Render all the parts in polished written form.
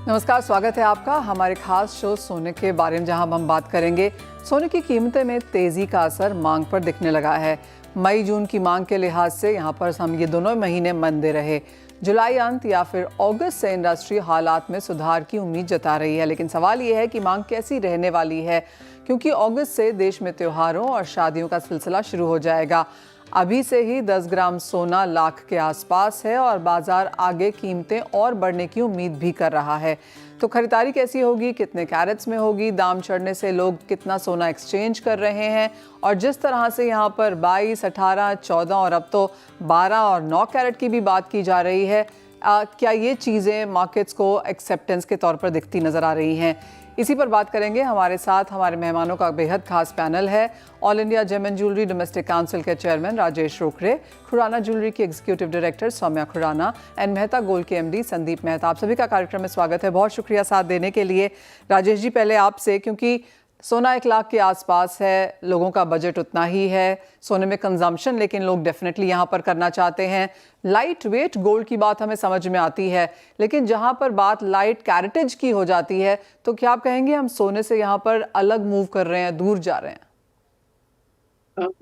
नमस्कार, स्वागत है आपका हमारे खास शो सोने के बारे में, जहां हम बात करेंगे सोने की कीमतें में तेजी का असर मांग पर दिखने लगा है। मई जून की मांग के लिहाज से यहां पर हम ये दोनों महीने मंदे रहे। जुलाई अंत या फिर अगस्त से इंडस्ट्री हालात में सुधार की उम्मीद जता रही है, लेकिन सवाल ये है कि मांग कैसी रहने वाली है, क्योंकि अगस्त से देश में त्योहारों और शादियों का सिलसिला शुरू हो जाएगा। अभी से ही 10 ग्राम सोना लाख के आसपास है और बाजार आगे कीमतें और बढ़ने की उम्मीद भी कर रहा है। तो खरीदारी कैसी होगी, कितने कैरेट्स में होगी, दाम चढ़ने से लोग कितना सोना एक्सचेंज कर रहे हैं, और जिस तरह से यहाँ पर 22, 18, 14 और अब तो 12 और 9 कैरेट की भी बात की जा रही है, क्या ये चीज़ें मार्केट्स को एक्सेप्टेंस के तौर पर दिखती नज़र आ रही हैं? इसी पर बात करेंगे। हमारे साथ हमारे मेहमानों का बेहद खास पैनल है। All India gem and jewellery domestic council के चेयरमैन राजेश रोकरे, खुराना ज्वेलरी की executive director Saumya Khurana and Mehta gold के एमडी संदीप मेहता। आप सभी का कार्यक्रम में स्वागत है। बहुत शुक्रिया साथ देने के लिए। राजेश जी, पहले आपसे, क्योंकि सोना 1 लाख के आसपास है, लोगों का बजट उतना ही है, सोने में कंजम्पशन लेकिन लोग डेफिनेटली यहाँ पर करना चाहते हैं। लाइट वेट गोल्ड की बात हमें समझ में आती है, लेकिन जहाँ पर बात लाइट कैरेटेज की हो जाती है, तो क्या आप कहेंगे हम सोने से यहाँ पर अलग मूव कर रहे हैं, दूर जा रहे हैं?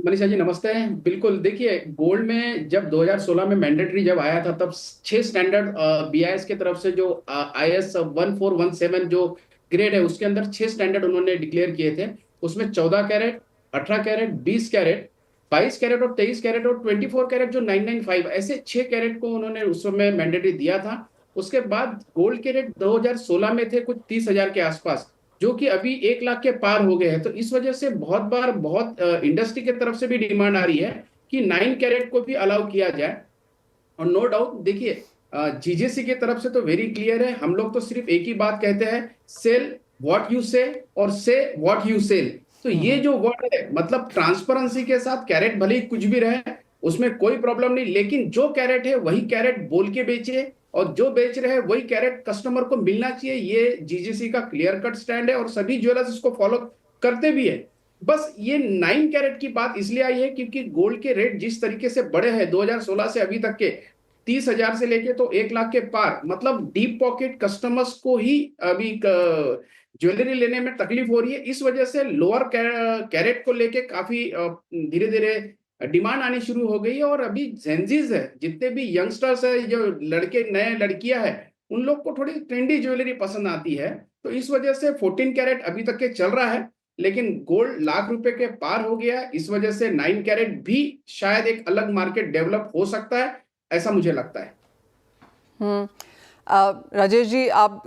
मनीषा जी नमस्ते। बिल्कुल, देखिए गोल्ड में जब 2016 में मैंडेटरी जब आया था, तब 6 स्टैंडर्ड बीआईएस के तरफ से जो आईएस 1417 जो ग्रेड है, उसके अंदर 6 स्टैंडर्ड उन्होंने डिक्लेयर किए थे। उसमें 14 कैरेट, 18 कैरेट, 20 कैरेट, 22 कैरेट और 23 कैरेट और 24 कैरेट जो 995, ऐसे 6 कैरेट को उन्होंने उस समय मैंडेटरी दिया था। उसके बाद गोल्ड के रेट 2016 में थे कुछ 30,000 के आसपास, जो कि अभी 1 लाख के पार हो गए हैं। तो इस वजह से बहुत इंडस्ट्री की तरफ से भी डिमांड आ रही है कि 9 कैरेट को भी अलाउ किया जाए। और नो डाउट देखिए, जीजेसी की तरफ से तो वेरी क्लियर है। हम लोग तो सिर्फ एक ही बात कहते हैं, सेल व्हाट यू से और से व्हाट यू सेल। तो ये जो वर्ड है, मतलब ट्रांसपेरेंसी के साथ कैरेट भले ही कुछ भी रहे, उसमें कोई प्रॉब्लम नहीं, लेकिन जो कैरेट है वही कैरेट बोल के बेचिए, और जो बेच रहे हैं वही कैरेट कस्टमर को मिलना चाहिए। ये जीजीसी का क्लियर कट स्टैंड है और सभी ज्वेलर्स इसको फॉलो करते भी है। बस ये 9 कैरेट की बात इसलिए आई है क्योंकि गोल्ड के रेट जिस तरीके से बढ़े हैं 2016 से अभी तक के, 30,000 से लेके तो 1 लाख के पार, मतलब डीप पॉकेट कस्टमर्स को ही अभी ज्वेलरी लेने में तकलीफ हो रही है। इस वजह से लोअर कैरेट को लेके काफी धीरे धीरे डिमांड आनी शुरू हो गई है। और अभी जेंजीज है, जितने भी यंगस्टर्स है, जो लड़के नए लड़कियां हैं, उन लोग को थोड़ी ट्रेंडी ज्वेलरी पसंद आती है। तो इस वजह से 14 कैरेट अभी तक के चल रहा है, लेकिन गोल्ड लाख रुपए के पार हो गया है। इस वजह से 9 कैरेट भी शायद एक अलग मार्केट डेवलप हो सकता है, ऐसा मुझे लगता है। राजेश जी, आप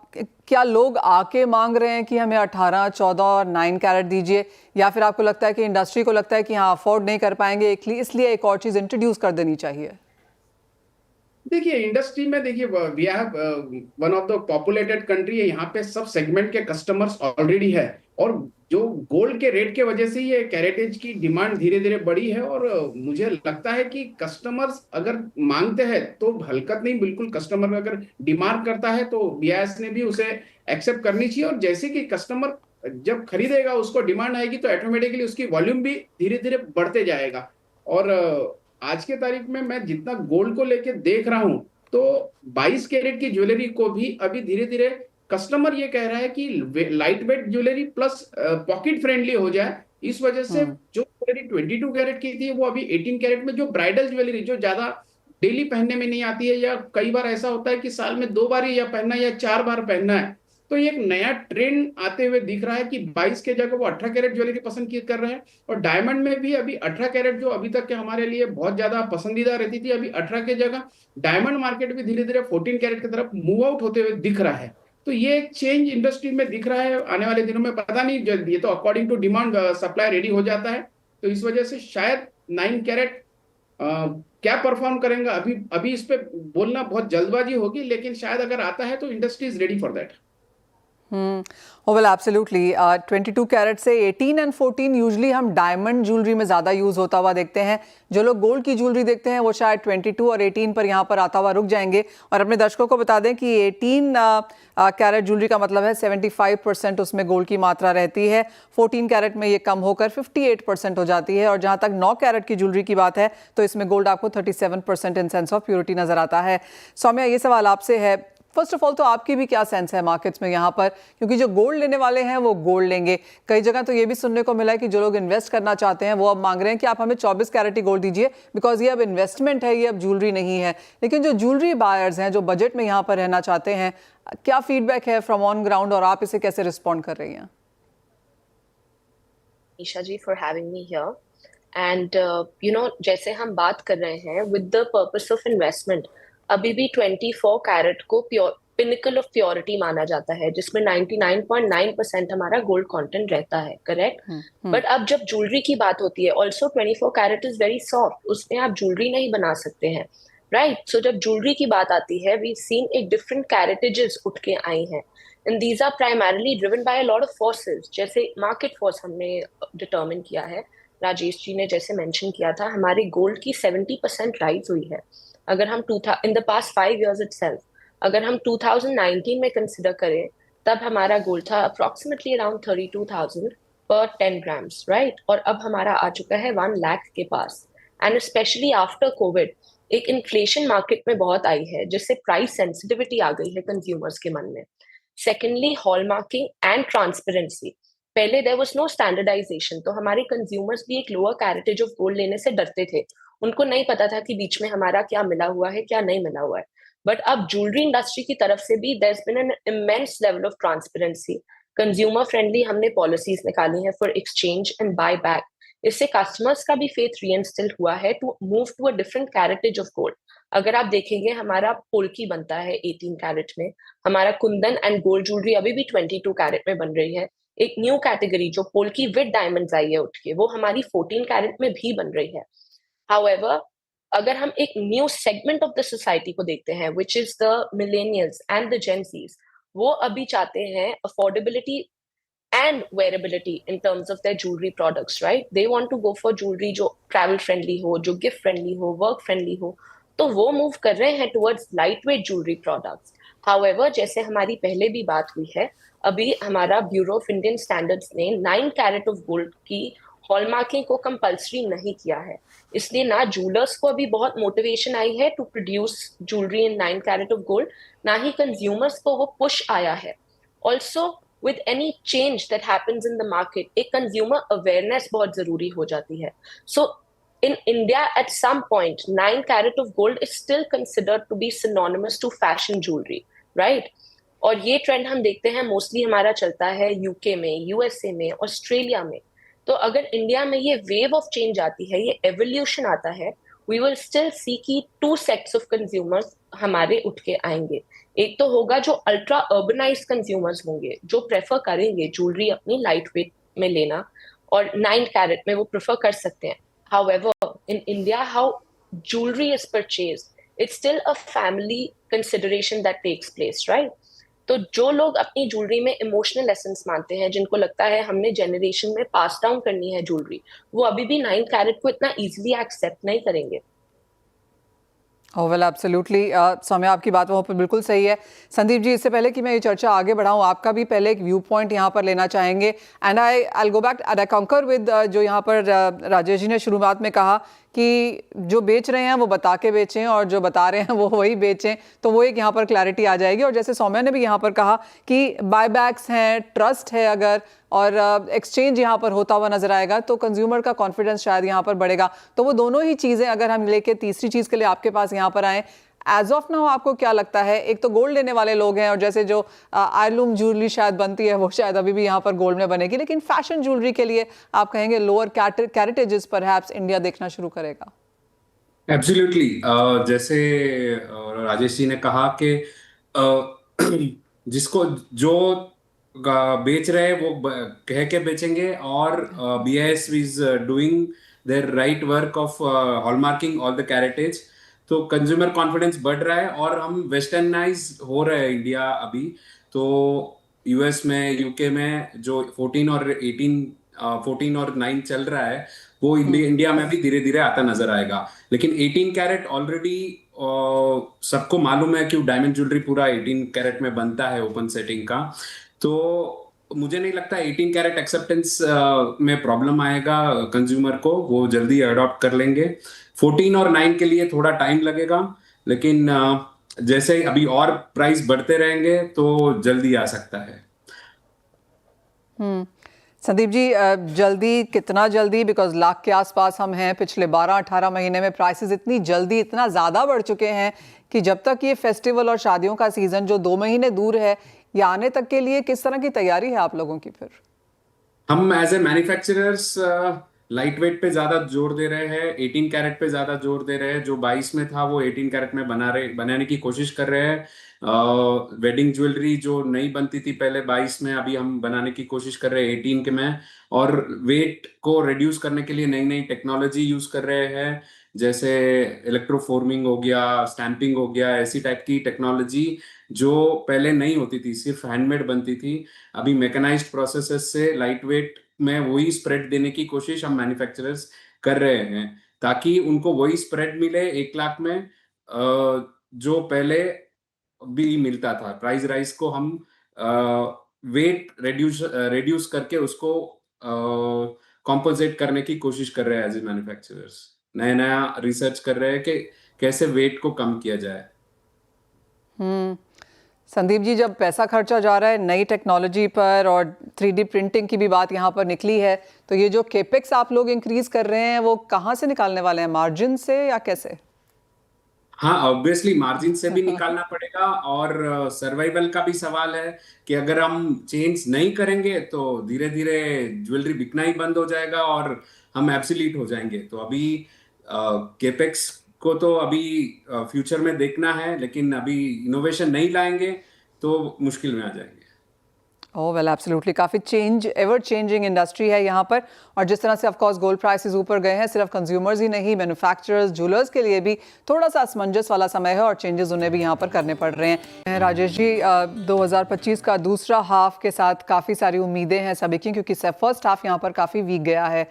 क्या लोग आके मांग रहे हैं कि हमें 18, 14 और 9 कैरेट दीजिए, या फिर आपको लगता है कि इंडस्ट्री को लगता है कि हाँ अफोर्ड नहीं कर पाएंगे, इसलिए एक और चीज इंट्रोड्यूस कर देनी चाहिए? देखिए इंडस्ट्री में, देखिए we have one of the populated country है, यहाँ पे सब सेगमेंट के कस्टमर्स ऑलरेडी है। और जो गोल्ड के रेट के वजह से ये कैरेटेज की डिमांड धीरे धीरे बढ़ी है। और मुझे लगता है कि कस्टमर्स अगर मांगते हैं तो हलकत नहीं, बिल्कुल कस्टमर अगर डिमांड करता है तो बीआईएस ने भी उसे एक्सेप्ट करनी चाहिए। और जैसे कि कस्टमर जब खरीदेगा, उसको डिमांड आएगी, तो ऑटोमेटिकली उसकी वॉल्यूम भी धीरे धीरे बढ़ते जाएगा। और आज के तारीख में मैं जितना गोल्ड को लेके देख रहा हूं, तो 22 कैरेट की ज्वेलरी को भी अभी धीरे धीरे कस्टमर ये कह रहा है कि light weight jewellery plus pocket friendly हो जाए। इस वजह से जो ज्वेलरी 22 कैरेट की थी, वो अभी 18 कैरेट में, जो ब्राइडल ज्वेलरी जो ज्यादा डेली पहनने में नहीं आती है, या कई बार ऐसा होता है कि साल में 2 बार या पहनना है या 4 बार पहनना है, तो ये एक नया ट्रेंड आते हुए दिख रहा है कि 22 के जगह वो 18 कैरेट ज्वेलरी पसंद कर रहे हैं। और डायमंड में भी अभी 18 कैरेट, जो अभी तक के हमारे लिए बहुत ज्यादा पसंदीदा रहती थी, अभी 18 के जगह डायमंड मार्केट भी धीरे धीरे 14 कैरेट की तरफ मूव आउट होते हुए दिख रहा है। तो ये एक चेंज इंडस्ट्री में दिख रहा है। आने वाले दिनों में पता नहीं, ये तो according to demand supply ready हो जाता है। तो इस वजह से शायद 9 कैरेट क्या परफॉर्म करेंगे, अभी अभी इस पे बोलना बहुत जल्दबाजी होगी, लेकिन शायद अगर आता है तो industry is ready for that. Well absolutely. 22 carat से 18 एंड 14 यूजली हम डायमंड ज्वेलरी में ज़्यादा यूज़ होता हुआ देखते हैं। जो लोग गोल्ड की ज्वेलरी देखते हैं वो शायद 22 और 18 पर यहाँ पर आता हुआ रुक जाएंगे। और अपने दर्शकों को बता दें कि 18 कैरेट ज्वेलरी का मतलब है 75% उसमें गोल्ड की मात्रा रहती है। 14 कैरेट में ये कम होकर 58% हो जाती है। और जहाँ तक 9 कैरेट की ज्वेलरी की बात है तो इसमें गोल्ड आपको 37% इन सेंस ऑफ प्योरिटी नजर आता है। सौम्या, ये सवाल आपसे है, फर्स्ट ऑफ ऑल तो आपकी भी क्या सेंस है मार्केट्स में यहाँ पर, क्योंकि जो गोल्ड लेने वाले हैं वो गोल्ड लेंगे। कई जगह तो ये भी सुनने को मिला है कि जो लोग इन्वेस्ट करना चाहते हैं वो अब मांग रहे हैं कि आप हमें 24 कैरेट ही गोल्ड दीजिए, बिकॉज ये अब इन्वेस्टमेंट है, ये अब ज्वेलरी नहीं है। लेकिन जो ज्वेलरी बायर्स हैं, जो बजट में यहाँ पर रहना चाहते हैं, क्या फीडबैक है फ्रॉम ऑन ग्राउंड और आप इसे कैसे रिस्पॉन्ड कर रही हैं? Isha ji for having me here. And जैसे हम बात कर रहे हैं with the purpose of investment, अभी भी 24 कैरेट को प्योर पिनिकल ऑफ प्योरिटी माना जाता है, जिसमें 99.9% हमारा गोल्ड कंटेंट रहता है, करेक्ट। बट अब जब ज्वेलरी की बात होती है, also 24 carat is very soft, उसमें आप ज्वेलरी नहीं बना सकते हैं, राइट। सो जब ज्वेलरी की बात आती है, वी सीन एक डिफरेंट कैरेटेजेस उठ के आई हैं, and these are primarily driven by a lot of forces. जैसे मार्केट फोर्स हमने डिटर्मिन किया है, राजेश जी ने जैसे मेंशन किया था, हमारे गोल्ड की 70% राइज हुई है। अगर हम in the past 5 years itself, अगर हम 2019 में कंसिडर करें, तब हमारा गोल्ड था अप्रोक्सीमेटली अराउंड 32,000 पर 10 ग्राम्स, राइट। और अब हमारा आ चुका है 1 लाख के पास। एंड स्पेशली आफ्टर कोविड एक इन्फ्लेशन मार्केट में बहुत आई है, जिससे प्राइस सेंसिटिविटी आ गई है कंज्यूमर्स के मन में। Secondly, hallmarking and transparency. पहले देयर वाज नो स्टैंडर्डाइजेशन, तो हमारे कंज्यूमर्स भी एक लोअर कैरेटेज ऑफ गोल्ड लेने से डरते थे। उनको नहीं पता था कि बीच में हमारा क्या मिला हुआ है, क्या नहीं मिला हुआ है। बट अब ज्वेलरी इंडस्ट्री की तरफ से भी there has been an immense level of transparency. Consumer friendly हमने पॉलिसीज निकाली हैं for exchange and buy back. इससे कस्टमर्स का भी फेथ रीइंस्टिल हुआ है to move to a different caratage of gold. अगर आप देखेंगे, हमारा पोल्की बनता है 18 कैरेट में, हमारा कुंदन एंड गोल्ड ज्वेलरी अभी भी 22 कैरेट में बन रही है। एक न्यू कैटेगरी जो पोल्की विद डायमंड्स आई है उठ के, वो हमारी 14 कैरेट में भी बन रही है। हाउएवर, अगर हम एक new segment of the society को देखते हैं, which is the millennials and the Gen Zs, वो अभी चाहते हैं affordability and wearability in terms of their jewellery products, right. They want to go for jewellery जो ट्रैवल फ्रेंडली हो, जो गिफ्ट फ्रेंडली हो, वर्क फ्रेंडली हो। तो वो मूव कर रहे हैं towards light weight jewellery products. However, जैसे हमारी पहले भी बात हुई है, अभी हमारा ब्यूरो ऑफ इंडियन स्टैंडर्ड्स ने 9 कैरेट ऑफ गोल्ड की हॉलमार्किंग को कंपल्सरी नहीं किया है। इसलिए ना ज्वेलर्स को अभी बहुत मोटिवेशन आई है to produce jewellery in 9 carat of gold, ना ही कंज्यूमर्स को वो पुश आया है। Also with any change that happens in the market, एक consumer awareness बहुत जरूरी हो जाती है। So in India at some point 9 carat of gold is still considered to be synonymous to fashion jewelry, right? और ये ट्रेंड हम देखते हैं मोस्टली हमारा चलता है यूके में, यूएसए में, ऑस्ट्रेलिया में। तो अगर इंडिया में ये वेव ऑफ चेंज आती है, ये एवोल्यूशन आता है, वी विल स्टिल सी की 2 सेक्ट्स ऑफ कंज्यूमर्स हमारे उठ के आएंगे। एक तो होगा जो अल्ट्रा अर्बनाइज्ड कंज्यूमर्स होंगे, जो प्रेफर करेंगे ज्वेलरी अपनी लाइट वेट में लेना, और 9 कैरेट में वो प्रेफर कर सकते हैं। However, in India how jewellery is purchased, it's still a family consideration that takes place, right. तो जो लोग अपनी ज्वेलरी में इमोशनल एसेंस मानते हैं, जिनको लगता है हमने जनरेशन में पास डाउन करनी है ज्वेलरी, वो अभी भी 9 कैरेट को इतना इजीली एक्सेप्ट नहीं करेंगे। ओह वेल, एब्सोल्युटली सौम्या, आपकी बात वहाँ पर बिल्कुल सही है। संदीप जी, इससे पहले कि मैं ये चर्चा आगे बढ़ाऊँ, आपका भी पहले एक व्यू पॉइंट यहाँ पर लेना चाहेंगे। And I go back and I कंकर विद जो यहाँ पर राजेश जी ने शुरुआत में कहा कि जो बेच रहे हैं वो बता के बेचें और जो बता रहे हैं वो वही बेचें, तो वो एक यहाँ पर क्लैरिटी आ जाएगी। और जैसे सौम्या ने भी यहाँ पर कहा कि बायबैक्स हैं, ट्रस्ट है अगर, और एक्सचेंज यहाँ पर होता हुआ नजर आएगा, तो कंज्यूमर का कॉन्फिडेंस शायद यहाँ पर बढ़ेगा। तो वो दोनों ही चीज़ें अगर हम लेके तीसरी चीज़ के लिए आपके पास यहाँ पर आए, एज ऑफ नाउ आपको क्या लगता है? एक तो गोल्ड लेने वाले लोग हैं, और जैसे जो आयरलूम ज्वेलरी शायद बनती है वो शायद अभी भी यहाँ पर गोल्ड में बनेगी, लेकिन फैशन ज्वेलरी के लिए आप कहेंगे लोअर कैरेटेजेस परहैप्स इंडिया देखना शुरू करेगा। एब्सोल्युटली, जैसे राजेश जी ने कहा कि जिसको जो बेच रहे हैं वो कह के बेचेंगे, और BIS is doing their right work of hallmarking all the caratage. तो कंज्यूमर कॉन्फिडेंस बढ़ रहा है और हम वेस्टर्नाइज हो रहे हैं इंडिया अभी। तो यूएस में, यूके में जो 14 और 9 चल रहा है, वो इंडिया में भी धीरे धीरे आता नजर आएगा। लेकिन 18 कैरेट ऑलरेडी सबको मालूम है कि डायमंड ज्वेलरी पूरा 18 कैरेट में बनता है ओपन सेटिंग का। तो मुझे नहीं लगता 18 कैरेट एक्सेप्टेंस में प्रॉब्लम आएगा कंज्यूमर को, वो जल्दी अडॉप्ट कर लेंगे। 14 और 9 के लिए थोड़ा टाइम लगेगा, लेकिन जैसे अभी और प्राइस बढ़ते रहेंगे तो जल्दी आ सकता है। संदीप जी, जल्दी कितना जल्दी? बिकॉज लाख के आसपास हम हैं, पिछले 12-18 महीने में प्राइसेस इतनी जल्दी इतना ज़्यादा बढ़ चुके हैं कि जब तक ये फेस्टिवल और शादियों का सीज़न जो 2 महीने दूर है, ये आने तक के लिए किस तरह की तैयारी है आप लोगों की फिर? हम as a manufacturers light weight पे ज्यादा जोर दे रहे हैं, 18 कैरेट पे ज्यादा जोर दे रहे हैं। जो 22 में था वो 18 कैरेट में बनाने की कोशिश कर रहे हैं। वेडिंग ज्वेलरी जो नहीं बनती थी पहले 22 में, अभी हम बनाने की कोशिश कर रहे हैं 18 के में। और वेट को रिड्यूस करने के लिए नई नई टेक्नोलॉजी यूज कर रहे हैं, जैसे इलेक्ट्रोफॉर्मिंग हो गया, स्टैंपिंग हो गया, ऐसी टाइप की टेक्नोलॉजी जो पहले नहीं होती थी, सिर्फ हैंडमेड बनती थी। अभी मैकेनाइज्ड प्रोसेसेस से लाइट वेट में वही स्प्रेड देने की कोशिश हम मैन्युफैक्चरर्स कर रहे हैं, ताकि उनको वही स्प्रेड मिले 1 लाख में, जो पहले भी मिलता था। प्राइस राइज को हम वेट रिड्यूस करके उसको कॉम्पोजिट करने की कोशिश कर रहे हैं एज ए मैन्युफैक्चरर्स। नया नया रिसर्च कर रहे हैं कि कैसे वेट को कम किया जाए। संदीप जी, जब पैसा खर्चा जा रहा है नई टेक्नोलॉजी पर और 3D प्रिंटिंग की भी बात यहाँ पर निकली है, तो ये जो केपेक्स आप लोग इंक्रीज कर रहे हैं वो कहाँ से निकालने वाले हैं? मार्जिन से या कैसे? हाँ, ऑब्वियसली मार्जिन से भी निकालना पड़ेगा, और सर्वाइवल का भी सवाल है कि अगर हम चेंज नहीं करेंगे तो धीरे धीरे ज्वेलरी बिकना ही बंद हो जाएगा और हम एब्सोल्यूट हो जाएंगे। तो अभी केपेक्स को तो अभी फ्यूचर में देखना है, लेकिन अभी इनोवेशन नहीं लाएंगे तो मुश्किल में आ जाएंगे। ओह वेल, एब्सोल्युटली, काफ़ी एवर चेंजिंग इंडस्ट्री है यहाँ पर। और जिस तरह से ऑफ कोर्स गोल्ड प्राइसेस ऊपर गए हैं, सिर्फ कंज्यूमर्स ही नहीं, मैन्युफैक्चरर्स, ज्वेलर्स के लिए भी थोड़ा सा असमंजस वाला समय है और चेंजेस उन्हें भी यहाँ पर करने पड़ रहे हैं। राजेश जी, 2025 का दूसरा हाफ के साथ काफ़ी सारी उम्मीदें हैं सभी की, क्योंकि फर्स्ट हाफ यहाँ पर काफ़ी वीक गया है।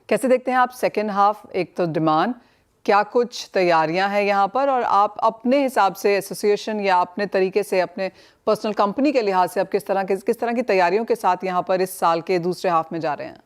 कैसे देखते हैं आप सेकेंड हाफ? एक तो डिमांड, क्या कुछ तैयारियां हैं यहाँ पर, और आप अपने हिसाब से एसोसिएशन या अपने तरीके से अपने पर्सनल कंपनी के लिहाज से आप किस तरह की तैयारियों के साथ यहाँ पर इस साल के दूसरे हाफ में जा रहे हैं?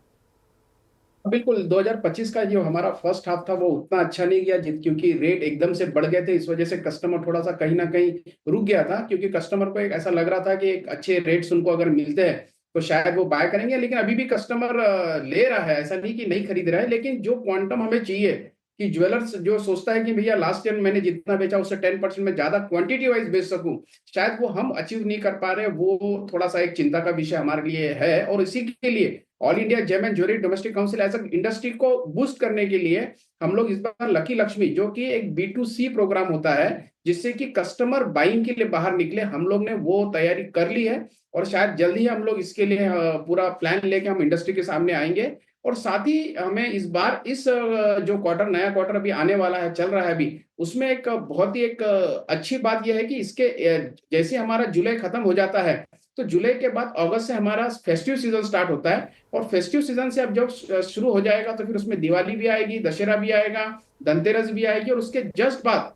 बिल्कुल, 2025 का जो हमारा फर्स्ट हाफ था वो उतना अच्छा नहीं गया, क्योंकि रेट एकदम से बढ़ गए थे। इस वजह से कस्टमर थोड़ा सा कहीं ना कहीं रुक गया था, क्योंकि कस्टमर को एक ऐसा लग रहा था कि एक अच्छे रेट्स उनको अगर मिलते हैं तो शायद वो बाय करेंगे। लेकिन अभी भी कस्टमर ले रहा है, ऐसा नहीं कि नहीं खरीद रहा है। लेकिन जो क्वांटम हमें चाहिए, कि ज्वेलर्स जो सोचता है कि भैया लास्ट ईयर मैंने जितना बेचा उससे 10% में ज्यादा क्वांटिटी वाइज बेच सकूं, शायद वो हम अचीव नहीं कर पा रहे। वो थोड़ा सा एक चिंता का विषय हमारे लिए है, और इसी के लिए All India gem and jewellery domestic council ऐसा इंडस्ट्री को बूस्ट करने के लिए हम लोग इस बार लकी लक्ष्मी, जो कि एक B2C प्रोग्राम होता है जिससे कि कस्टमर बाइंग के लिए बाहर निकले, हम लोग ने वो तैयारी कर ली है। और शायद जल्दी ही हम लोग इसके लिए पूरा प्लान लेके हम इंडस्ट्री के सामने आएंगे। और साथ ही हमें इस बार इस जो क्वार्टर, नया क्वार्टर अभी आने वाला है, चल रहा है अभी, उसमें एक बहुत ही एक अच्छी बात यह है कि इसके जैसे हमारा जुलाई खत्म हो जाता है, तो जुलाई के बाद अगस्त से हमारा फेस्टिव सीजन स्टार्ट होता है। और फेस्टिव सीजन से अब जब शुरू हो जाएगा तो फिर उसमें दिवाली भी आएगी, दशहरा भी आएगा, धनतेरस भी आएगी, और उसके जस्ट बाद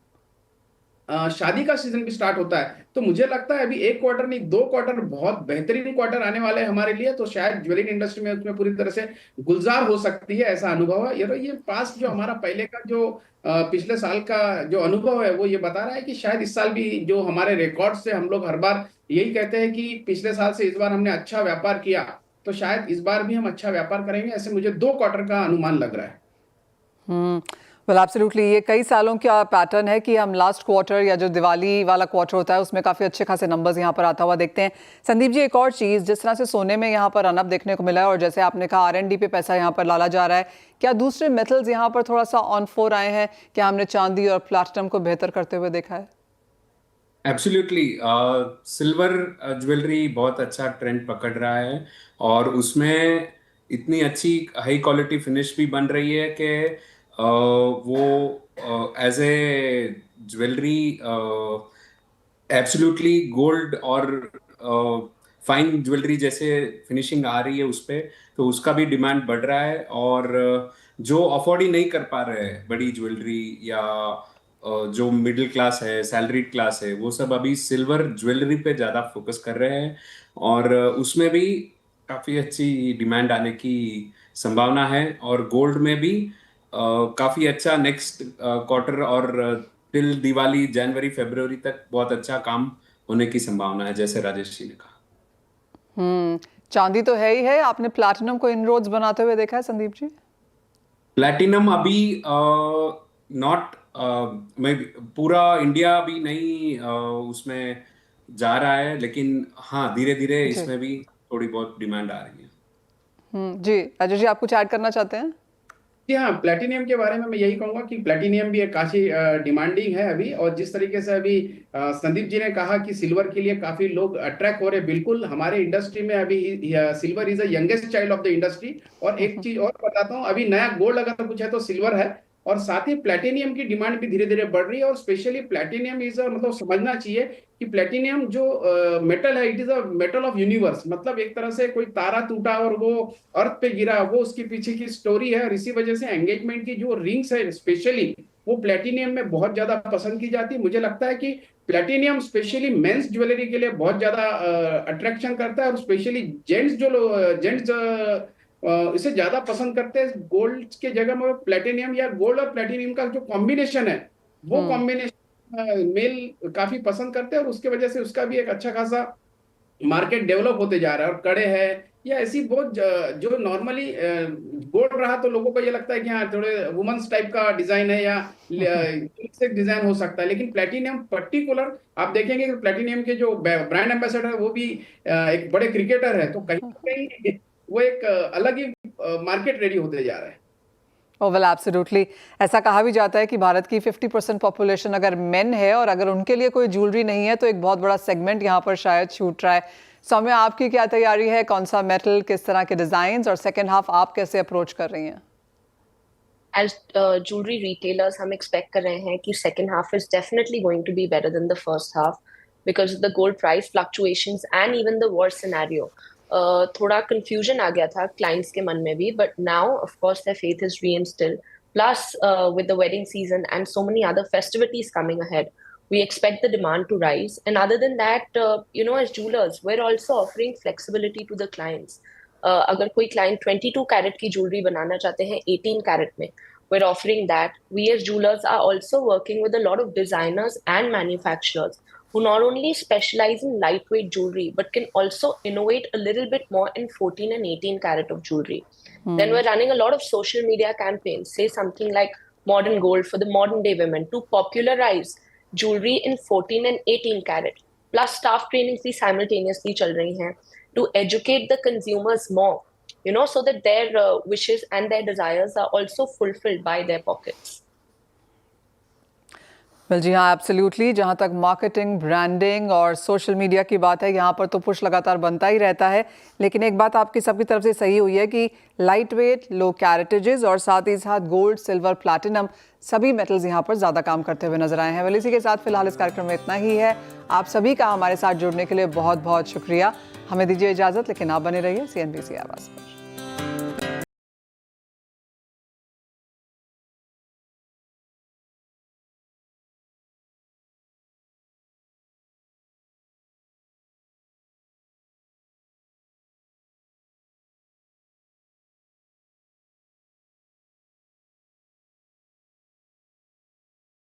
शादी का सीजन भी स्टार्ट होता है। तो मुझे लगता है अभी एक क्वार्टर नहीं, 2 क्वार्टर बहुत बेहतरीन क्वार्टर आने वाले हैं हमारे लिए। तो शायद ज्वेलरी इंडस्ट्री में उसमें पूरी तरह से गुलजार हो सकती है, ऐसा अनुभव है। ये पास्ट जो हमारा पहले का जो पिछले साल का जो अनुभव है वो ये बता रहा है कि शायद इस साल भी जो हमारे रिकॉर्ड से हम लोग हर बार यही कहते हैं कि पिछले साल से इस बार हमने अच्छा व्यापार किया, तो शायद इस बार भी हम अच्छा व्यापार करेंगे। ऐसे मुझे 2 क्वार्टर का अनुमान लग रहा है। वेल एब्सोल्युटली, ये कई सालों का पैटर्न है कि हम लास्ट क्वार्टर या जो दिवाली वाला क्वार्टर होता है उसमें काफ़ी अच्छे खासे नंबर्स यहाँ पर आता हुआ देखते हैं। संदीप जी, एक और चीज़, जिस तरह से सोने में यहाँ पर रनअप देखने को मिला है और जैसे आपने कहा R&D पे पैसा यहाँ पर डाला जा रहा है, क्या दूसरे मेटल्स यहाँ पर थोड़ा सा ऑन फोर आए हैं? क्या हमने चांदी और प्लैटिनम को बेहतर करते हुए देखा है? एब्सोल्युटली, सिल्वर ज्वेलरी बहुत अच्छा ट्रेंड पकड़ रहा है, और उसमें इतनी अच्छी हाई क्वालिटी फिनिश भी बन रही है कि वो as a jewellery absolutely gold और फाइन ज्वेलरी जैसे फिनिशिंग आ रही है उस पे, तो उसका भी डिमांड बढ़ रहा है। और जो अफोर्ड ही नहीं कर पा रहे हैं बड़ी ज्वेलरी, या जो मिडिल क्लास है, सैलरीड क्लास है, वो सब अभी सिल्वर ज्वेलरी पे ज्यादा फोकस कर रहे हैं, और उसमें भी काफी अच्छी डिमांड आने की संभावना है। और गोल्ड में भी काफी अच्छा नेक्स्ट क्वार्टर और टिल दिवाली जनवरी फरवरी तक बहुत अच्छा काम होने की संभावना है, जैसे राजेश जी ने कहा। चांदी तो है ही है, आपने प्लैटिनम को इनरोड्स बनाते हुए देखा है संदीप जी? प्लैटिनम अभी नॉट मैं पूरा इंडिया अभी नहीं उसमें जा रहा है, लेकिन हाँ धीरे धीरे जी। इसमें भी थोड़ी बहुत डिमांड आ रही है। जी राजेश जी, आप कुछ ऐड करना चाहते हैं? जी हाँ, प्लेटिनियम के बारे में मैं यही कहूंगा कि प्लेटिनियम भी एक काफी डिमांडिंग है अभी। और जिस तरीके से अभी संदीप जी ने कहा कि सिल्वर के लिए काफी लोग अट्रैक्ट हो रहे, बिल्कुल हमारे इंडस्ट्री में अभी silver is the youngest child of the industry. और एक चीज और बताता हूँ, अभी नया गोल्ड अगर कुछ है तो सिल्वर है। और साथ ही प्लेटिनियम की डिमांड भी धीरे धीरे बढ़ रही है। और स्पेशली प्लेटिनियम इज मतलब समझना चाहिए कि प्लेटिनियम जो मेटल है, it is a metal of universe. मतलब एक तरह से कोई तारा टूटा और वो अर्थ पे गिरा, वो उसके पीछे की स्टोरी है। और इसी वजह से एंगेजमेंट की जो रिंग्स है स्पेशली, वो प्लेटिनियम में बहुत ज्यादा पसंद की जाती है। मुझे लगता है कि प्लेटिनियम स्पेशली मेंस ज्वेलरी के लिए बहुत ज्यादा अट्रैक्शन करता है। और स्पेशली जेंट्स जो जेंट्स इसे ज्यादा पसंद करते हैं गोल्ड के जगह में। प्लेटिनियम या गोल्ड और प्लेटिनियम का जो कॉम्बिनेशन है, वो कॉम्बिनेशन मेल काफी पसंद करते हैं। और उसके वजह से उसका भी एक अच्छा खासा मार्केट डेवलप होते जा रहा है। और कड़े है या ऐसी बहुत जो नॉर्मली गोल्ड रहा तो लोगों को ये लगता है कि हाँ थोड़े वुमेन्स टाइप का डिजाइन है या डिजाइन हो सकता है। लेकिन प्लेटिनियम पर्टिकुलर आप देखेंगे कि प्लेटिनियम के जो ब्रांड एम्बेसडर है वो भी एक बड़े क्रिकेटर है। तो कहीं ना कहीं वो एक अलग ही मार्केट रेडी होते जा रहा है। Oh, well, absolutely. ऐसा कहा भी जाता है कि भारत की 50% पॉपुलेशन अगर मेन है और अगर उनके लिए कोई ज्वेलरी नहीं है तो एक बहुत बड़ा सेगमेंट यहाँ पर शायद छूट रहा है। सौम्या, आपकी क्या तैयारी है? कौन सा मेटल, किस तरह के डिजाइन, और सेकेंड हाफ आप कैसे अप्रोच कर रही हैं? As jewelry retailers, हम expect कर रहे हैं कि second half is definitely going to be better than the first half because of the gold price fluctuations and even the war scenario. थोड़ा confusion आ गया था clients के मन में भी, but now of course their faith is reinstilled. Plus, with the wedding season and so many other festivities coming ahead, we expect the demand to rise. And other than that, as jewelers, we're also offering flexibility to the clients. अगर कोई client 22 carat की jewellery बनाना चाहते हैं 18 carat में, we're offering that. We as jewelers are also working with a lot of designers and manufacturers who not only specialize in lightweight jewelry but can also innovate a little bit more in 14 and 18 carat of jewelry. Then we're running a lot of social media campaigns, say something like modern gold for the modern day women, to popularize jewelry in 14 and 18 carat. Plus staff trainings भी simultaneously चल रही हैं to educate the consumers more, so that their wishes and their desires are also fulfilled by their pockets. Well जी हाँ, absolutely. जहाँ तक marketing, branding और social media की बात है, यहाँ पर तो पुश लगातार बनता ही रहता है। लेकिन एक बात आपकी सबकी तरफ से सही हुई है कि लाइट वेट, लो कैरेटेजेस और साथ ही साथ गोल्ड, सिल्वर, प्लैटिनम सभी मेटल्स यहाँ पर ज़्यादा काम करते हुए नजर आए हैं। वेल, इसी के साथ फिलहाल इस कार्यक्रम में इतना ही है। आप सभी का हमारे साथ जुड़ने के लिए बहुत बहुत शुक्रिया। हमें दीजिए इजाज़त, लेकिन आप बने रहिए CNBC आवाज़ पर।